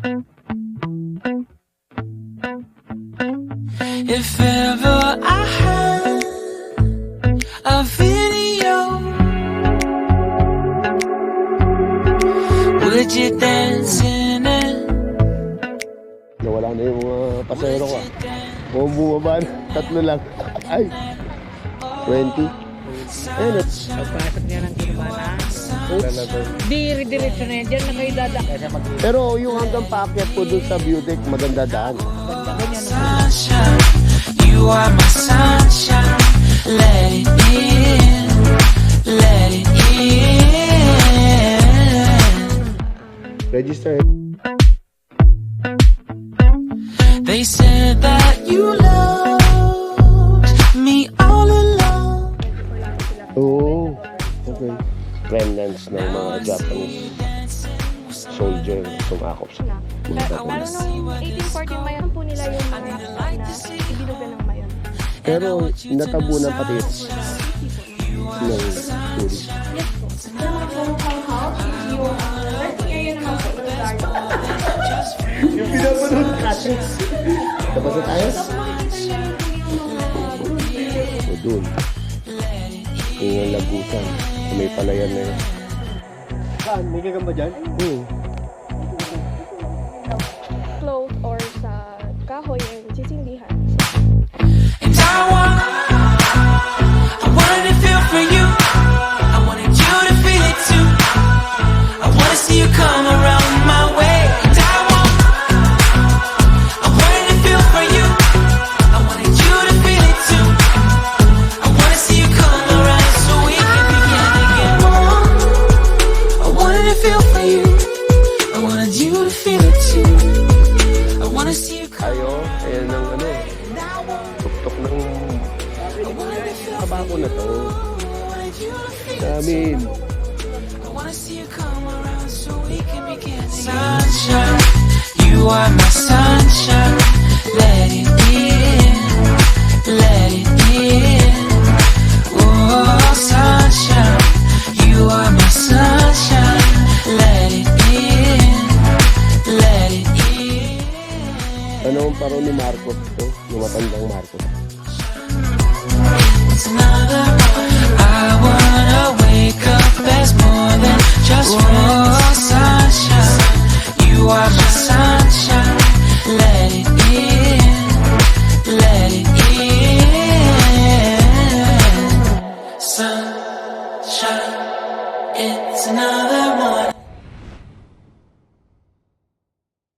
If ever I had a video, would you dance in it? Nawala na yung mga pasero ko. Kung bumaba na, 3 lang. Ay, 20. Ayun at Pagpasok niya ng Kiribana, diretso na yan. Diyan na kayo dadaan. pero yung hanggang paakyat po dun sa view deck, maganda daan. Sunshine, you are my sunshine. Let it in, let it in. Register. They said that you loved me all along. Oo. Okay. Remnants ng mga Japanese soldier na sumakop sa Nung 1814 mayon po nila yung mga na ibinugan ng mayon. pero natabunan pati ng tourist. Yes po. Yung mga Kong House is yung resting area naman po ng garden. Yung pinapanood kasi. Tapos na tayo? O dun. Yung lagusan. May palayan na yun. Saan? May gagamba dyan? Oo. Clothes or sa kahoy and sisindihan. And I wanted to feel for you. I wanted you to feel it too. I wanna see you come around my way. And I wanted to feel for you. I wanted you to feel it too. I wanna see you come around so we can begin again. I wanted to feel for you. I wanted you to feel it too. I wanna see you come. Ayo, ayan ang ano. Tuktok ng kabako na to. Amin. I wanna see you come around so we can begin. Sunshine, you are my sunshine. Let it in, let it in. Oh, sunshine, you are my sunshine. Let it in, let it in. Ano ang paro ni Marcos to? Yung matandang Marcos. It's another. I wanna wake up as more than just friends. Oh, sunshine, you are my